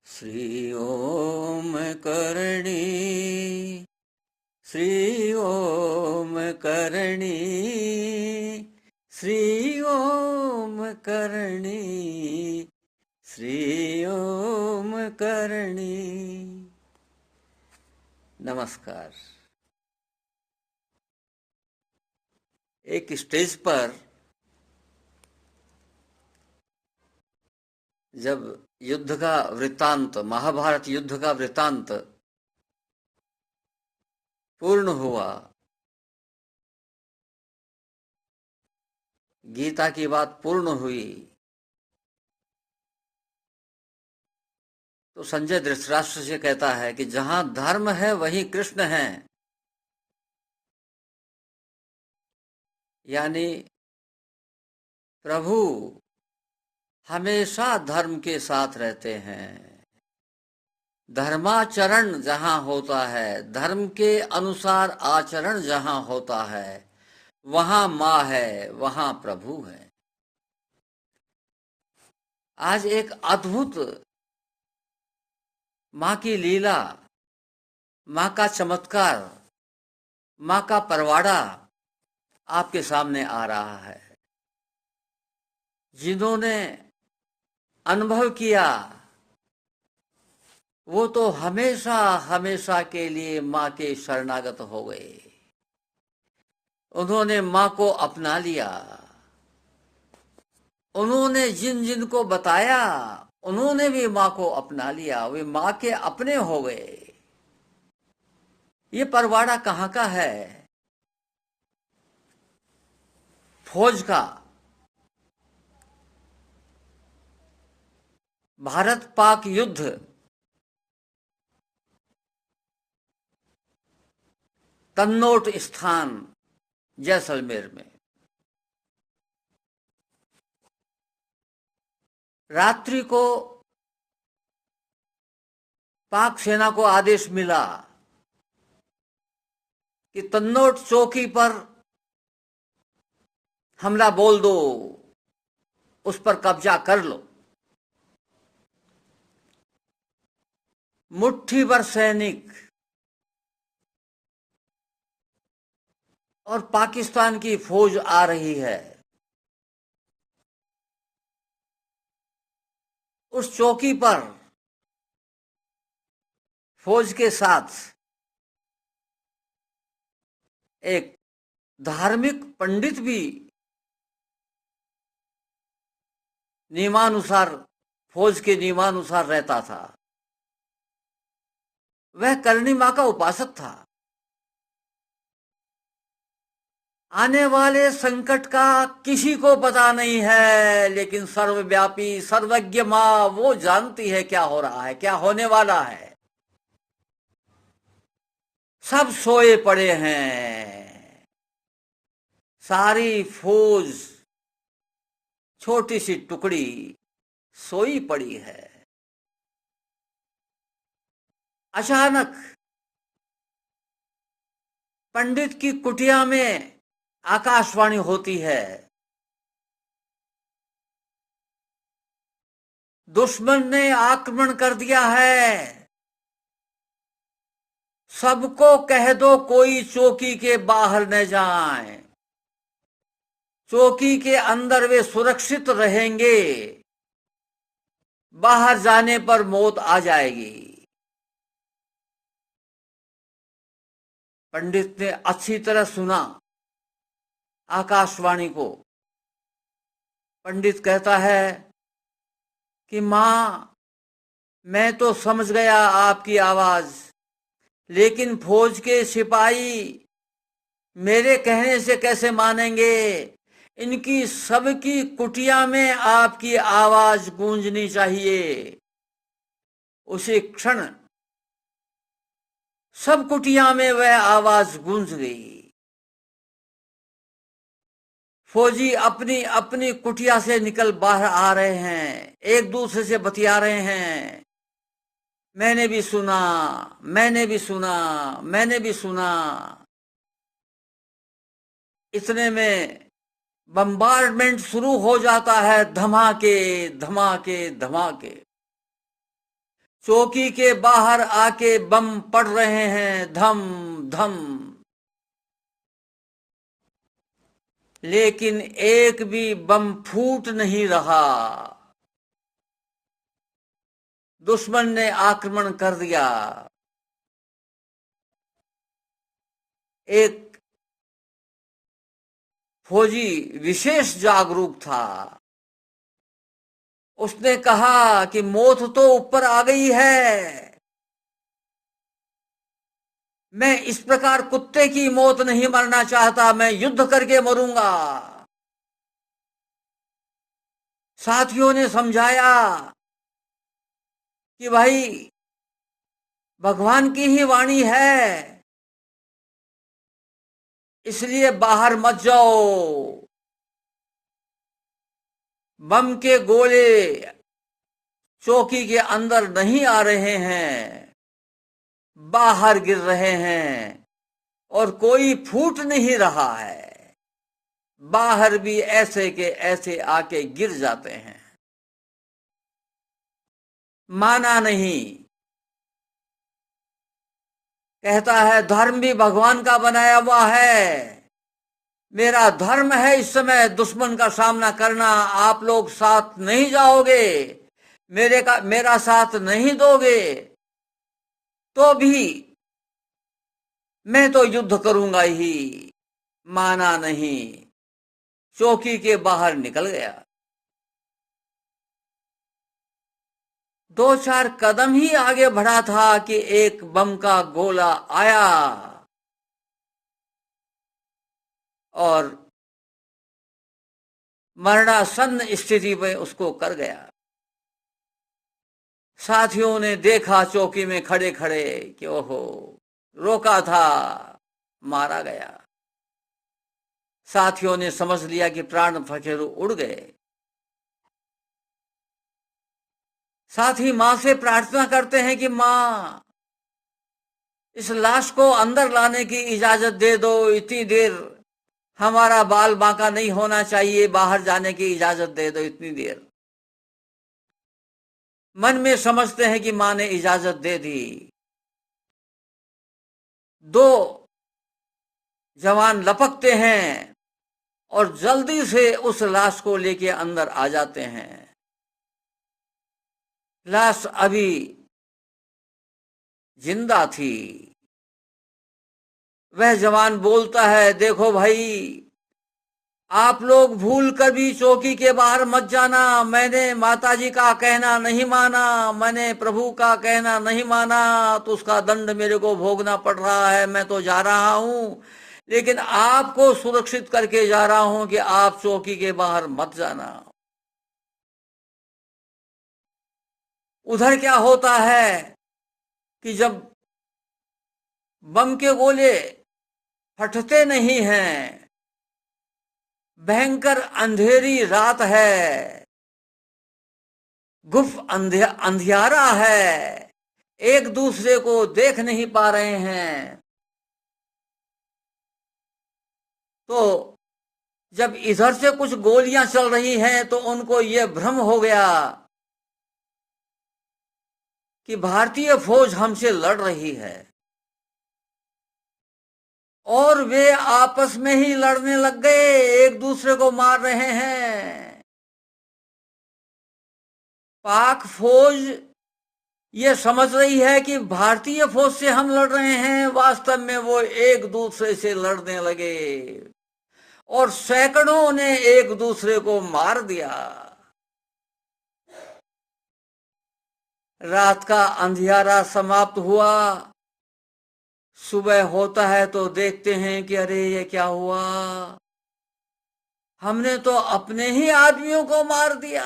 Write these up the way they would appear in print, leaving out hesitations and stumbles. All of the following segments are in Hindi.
श्री ओम करणी, श्री ओम करणी, श्री ओम करणी, श्री ओम करणी। नमस्कार। एक स्टेज पर जब युद्ध का वृत्तांत, महाभारत युद्ध का वृत्तांत पूर्ण हुआ, गीता की बात पूर्ण हुई, तो संजय धृतराष्ट्र से कहता है कि जहां धर्म है वहीं कृष्ण है। यानी प्रभु हमेशा धर्म के साथ रहते हैं। धर्माचरण जहां होता है, धर्म के अनुसार आचरण जहां होता है, वहां मां है, वहां प्रभु है। आज एक अद्भुत मां की लीला, मां का चमत्कार, मां का परवाड़ा आपके सामने आ रहा है। जिन्होंने अनुभव किया वो तो हमेशा हमेशा के लिए मां के शरणागत हो गए। उन्होंने मां को अपना लिया। उन्होंने जिन जिन को बताया उन्होंने भी मां को अपना लिया, वे मां के अपने हो गए। ये परवाड़ा कहां का है? फौज का। भारत पाक युद्ध तन्नोट स्थान जैसलमेर में। रात्रि को पाक सेना को आदेश मिला कि तन्नोट चौकी पर हमला बोल दो, उस पर कब्जा कर लो। मुट्ठी भर सैनिक और पाकिस्तान की फौज आ रही है। उस चौकी पर फौज के साथ एक धार्मिक पंडित भी नियमानुसार, फौज के नियमानुसार रहता था। वह करणी मां का उपासक था। आने वाले संकट का किसी को पता नहीं है, लेकिन सर्वव्यापी सर्वज्ञ मां वो जानती है क्या हो रहा है, क्या होने वाला है। सब सोए पड़े हैं। सारी फौज, छोटी सी टुकड़ी सोई पड़ी है। अचानक पंडित की कुटिया में आकाशवाणी होती है। दुश्मन ने आक्रमण कर दिया है। सबको कह दो कोई चौकी के बाहर न जाए। चौकी के अंदर वे सुरक्षित रहेंगे, बाहर जाने पर मौत आ जाएगी। पंडित ने अच्छी तरह सुना आकाशवाणी को। पंडित कहता है कि मां, मैं तो समझ गया आपकी आवाज, लेकिन फौज के सिपाही मेरे कहने से कैसे मानेंगे? इनकी सबकी कुटिया में आपकी आवाज गूंजनी चाहिए। उसी क्षण सब कुटिया में वह आवाज गूंज गई। फौजी अपनी अपनी कुटिया से निकल बाहर आ रहे हैं, एक दूसरे से बतिया रहे हैं। मैंने भी सुना, मैंने भी सुना, मैंने भी सुना। इतने में बम्बार्डमेंट शुरू हो जाता है। धमाके धमाके धमाके। चौकी के बाहर आके बम पड़ रहे हैं धम धम, लेकिन एक भी बम फूट नहीं रहा। दुश्मन ने आक्रमण कर दिया। एक फौजी विशेष जागरूक था। उसने कहा कि मौत तो ऊपर आ गई है, मैं इस प्रकार कुत्ते की मौत नहीं मरना चाहता, मैं युद्ध करके मरूंगा। साथियों ने समझाया कि भाई भगवान की ही वाणी है, इसलिए बाहर मत जाओ। बम के गोले चौकी के अंदर नहीं आ रहे हैं, बाहर गिर रहे हैं और कोई फूट नहीं रहा है। बाहर भी ऐसे के ऐसे आके गिर जाते हैं। माना नहीं, कहता है धर्म भी भगवान का बनाया हुआ है, मेरा धर्म है इस समय दुश्मन का सामना करना। आप लोग साथ नहीं जाओगे, मेरा साथ नहीं दोगे, तो भी मैं तो युद्ध करूंगा ही। माना नहीं, चौकी के बाहर निकल गया। 2-4 कदम ही आगे बढ़ा था कि एक बम का गोला आया और मरणासन्न स्थिति में उसको कर गया। साथियों ने देखा चौकी में खड़े खड़े कि ओहो, रोका था, मारा गया। साथियों ने समझ लिया कि प्राण पखेरु उड़ गए। साथ ही मां से प्रार्थना करते हैं कि मां, इस लाश को अंदर लाने की इजाजत दे दो, इतनी देर हमारा बाल बांका नहीं होना चाहिए, बाहर जाने की इजाजत दे दो इतनी देर। मन में समझते हैं कि मां ने इजाजत दे दी। 2 जवान लपकते हैं और जल्दी से उस लाश को लेके अंदर आ जाते हैं। लाश अभी जिंदा थी। वह जवान बोलता है, देखो भाई, आप लोग भूल कर भी चौकी के बाहर मत जाना। मैंने माताजी का कहना नहीं माना, मैंने प्रभु का कहना नहीं माना, तो उसका दंड मेरे को भोगना पड़ रहा है। मैं तो जा रहा हूं, लेकिन आपको सुरक्षित करके जा रहा हूं कि आप चौकी के बाहर मत जाना। उधर क्या होता है कि जब बम के गोले फटते नहीं हैं, भयंकर अंधेरी रात है, गुफ अंधियारा है, एक दूसरे को देख नहीं पा रहे हैं। तो जब इधर से कुछ गोलियां चल रही हैं तो उनको यह भ्रम हो गया कि भारतीय फौज हमसे लड़ रही है, और वे आपस में ही लड़ने लग गए, एक दूसरे को मार रहे हैं। पाक फौज ये समझ रही है कि भारतीय फौज से हम लड़ रहे हैं, वास्तव में वो एक दूसरे से लड़ने लगे और सैकड़ों ने एक दूसरे को मार दिया। रात का अंधियारा समाप्त हुआ। सुबह होता है तो देखते हैं कि अरे ये क्या हुआ, हमने तो अपने ही आदमियों को मार दिया।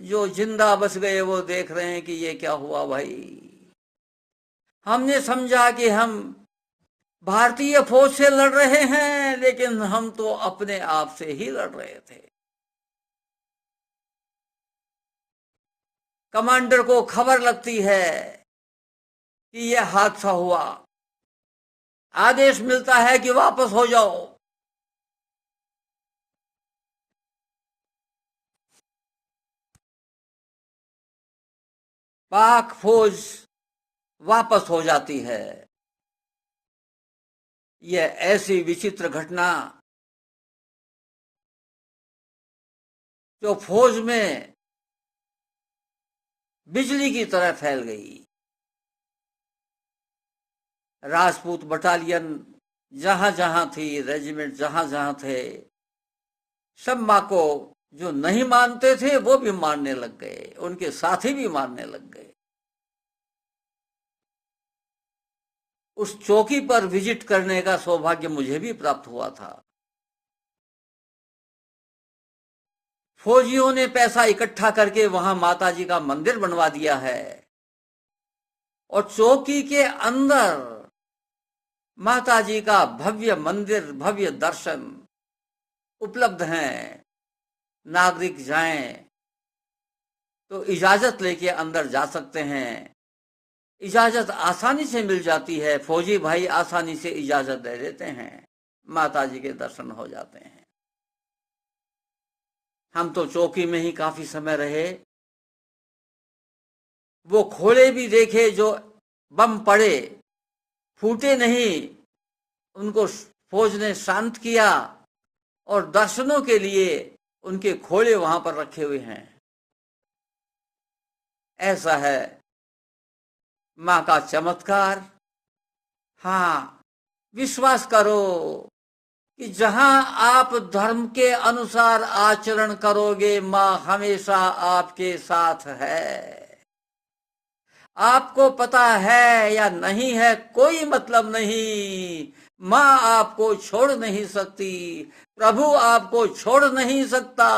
जो जिंदा बच गए वो देख रहे हैं कि ये क्या हुआ भाई। हमने समझा कि हम भारतीय फौज से लड़ रहे हैं, लेकिन हम तो अपने आप से ही लड़ रहे थे। कमांडर को खबर लगती है कि यह हादसा हुआ। आदेश मिलता है कि वापस हो जाओ। पाक फौज वापस हो जाती है। यह ऐसी विचित्र घटना जो फौज में बिजली की तरह फैल गई। राजपूत बटालियन जहां जहां थी, रेजिमेंट जहां जहां थे, सब मां को जो नहीं मानते थे वो भी मानने लग गए, उनके साथी भी मानने लग गए। उस चौकी पर विजिट करने का सौभाग्य मुझे भी प्राप्त हुआ था। फौजियों ने पैसा इकट्ठा करके वहां माताजी का मंदिर बनवा दिया है और चौकी के अंदर माताजी का भव्य मंदिर, भव्य दर्शन उपलब्ध हैं। नागरिक जाएं तो इजाजत लेके अंदर जा सकते हैं। इजाजत आसानी से मिल जाती है, फौजी भाई आसानी से इजाजत दे देते हैं, माताजी के दर्शन हो जाते हैं। हम तो चौकी में ही काफी समय रहे। वो खोले भी देखे जो बम पड़े, फूटे नहीं, उनको फौज ने शांत किया और दर्शनों के लिए उनके खोले वहां पर रखे हुए हैं। ऐसा है मां का चमत्कार। हाँ, विश्वास करो कि जहां आप धर्म के अनुसार आचरण करोगे, मां हमेशा आपके साथ है। आपको पता है या नहीं है कोई मतलब नहीं, मां आपको छोड़ नहीं सकती, प्रभु आपको छोड़ नहीं सकता।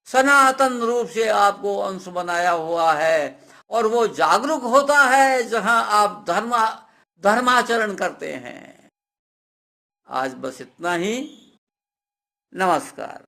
सनातन रूप से आपको अंश बनाया हुआ है और वो जागरूक होता है जहां आप धर्माचरण करते हैं। आज बस इतना ही। नमस्कार।